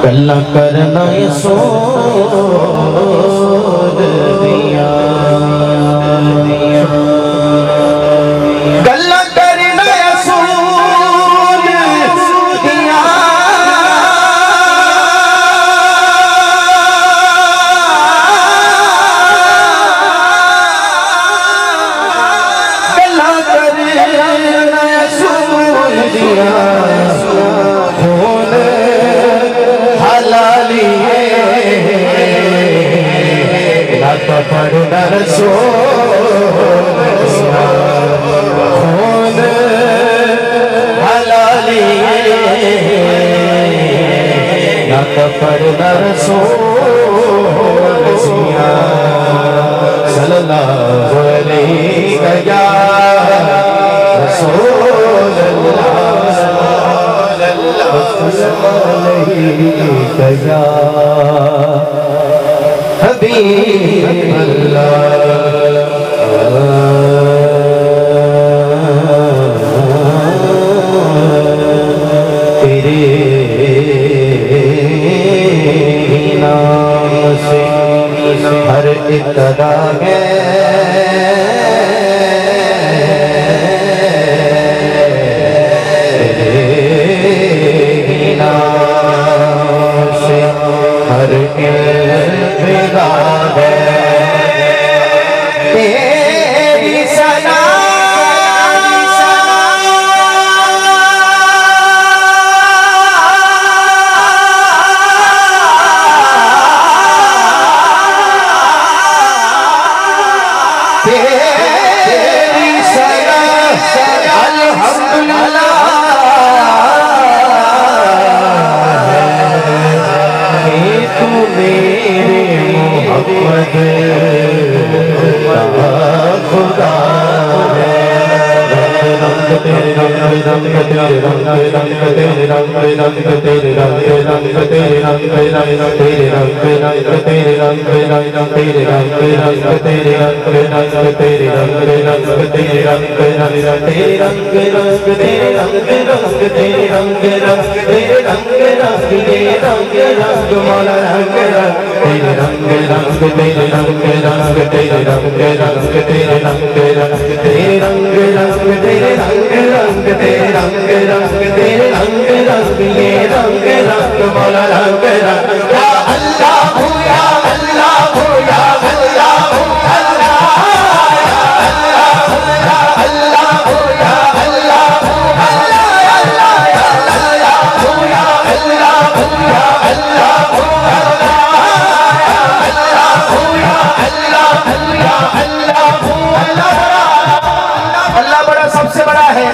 गल्ला करना सोच दिया, गल्ला करना सोच दिया, गल्ला करना सोच दिया। पढ़ना खून हलाली ना तो पढ़ना सल्लल्लाहु अलैहि या रसूल अल्लाह या हबीब तेरे नाम से हर इब्तिदा है, तेरे नाम से हर इब्तिदा है। तेरी सना तेरी सना अल्हम्दुलिल्लाह है, तू मेरे मोहम्मद खुदा है। रंग तेरे रंग रंग तेरे रंग रंग तेरे रंग रंग तेरे रंग रंग तेरे रंग रंग तेरे रंग रंग तेरे रंग रंग तेरे रंग रंग तेरे रंग रंग तेरे रंग रंग तेरे रंग रंग तेरे रंग रंग तेरे रंग रंग तेरे रंग रंग तेरे रंग रंग तेरे रंग रंग मौला रंग रंग तेरे रंग रंग तेरे रंग रंग तेरे रंग रंग तेरे रंग रंग तेरे रंग रंग तेरे रंग रंग तेरे रंग रंग तेरे रंग रंग ये रंग रंग मौला रंग रंग या अल्लाह हो या अल्लाह हो या अल्लाह हो अल्लाह या अल्लाह हो या अल्लाह हो या अल्लाह हो अल्लाह या अल्लाह हो या अल्लाह हो या अल्लाह हो अल्लाह बड़ा सबसे बड़ा है।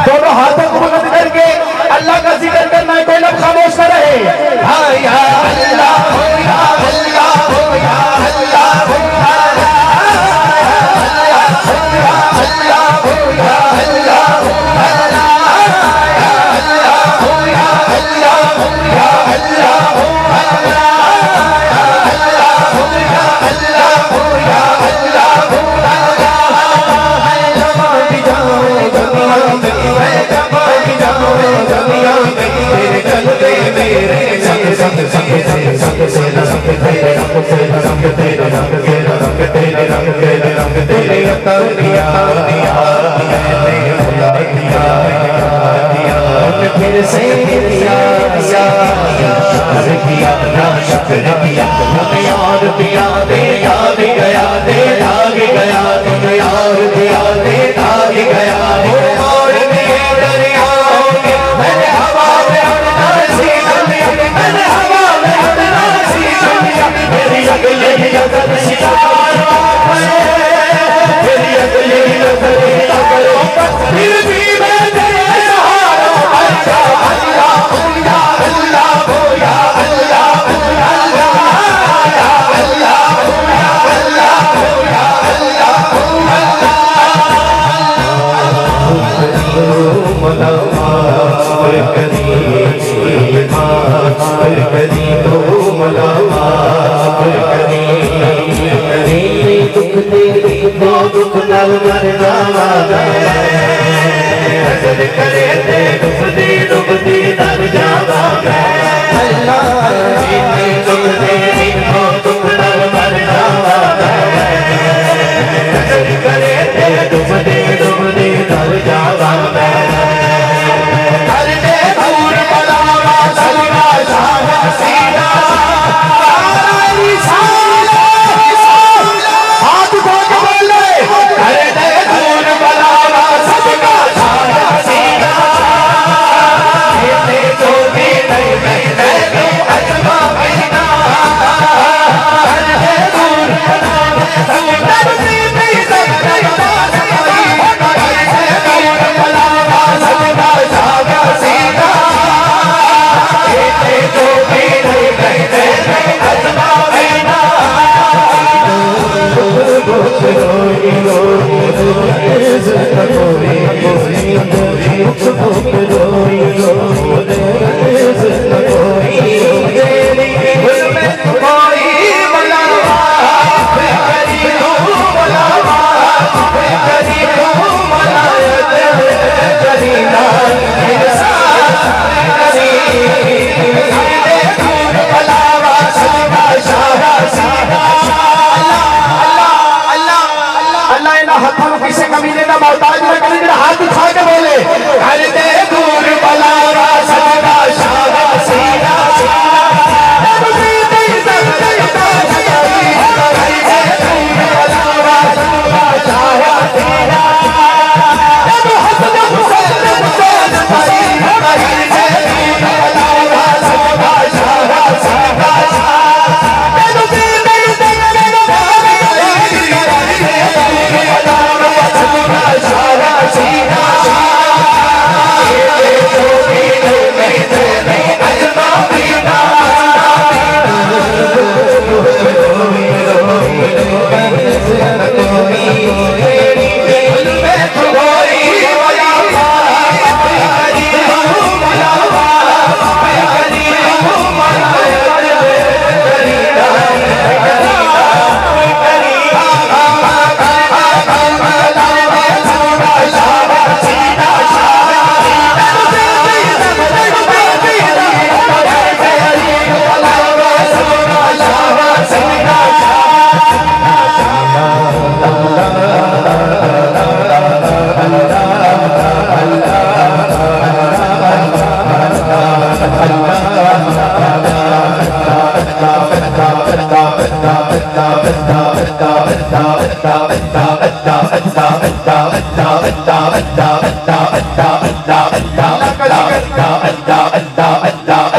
दोनों हाथों को बुलंद करके अल्लाह का जिक्र करना है, कोई लोग खामोश न रहे। हाँ या अल्लाह हो या अल्लाह हो या अल्लाह हो फिर से दिया शुक्र किया यार दिया दे याद गया दे भाग गया तुम यार दिया दे भाग गया मोड़ दिए दरियाओं में मैंने हवा में उड़ना सीख लिया, मैंने हवा में उड़ना सीख लिया। मेरी अगली नजर सितारों पर, मेरी अगली नजर सितारों पर, फिर भी मैं तेरे सहारों पर। अल्लाह हो या अल्लाह हो या अल्लाह हो अल्लाह या अल्लाह हो या अल्लाह हो या अल्लाह हो दुख नल मर जावा करे ते दुख दी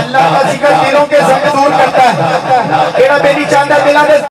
अल्लाह का जिक्र दिलों के संग दूर करता है। बेटी चांदा दिला दे।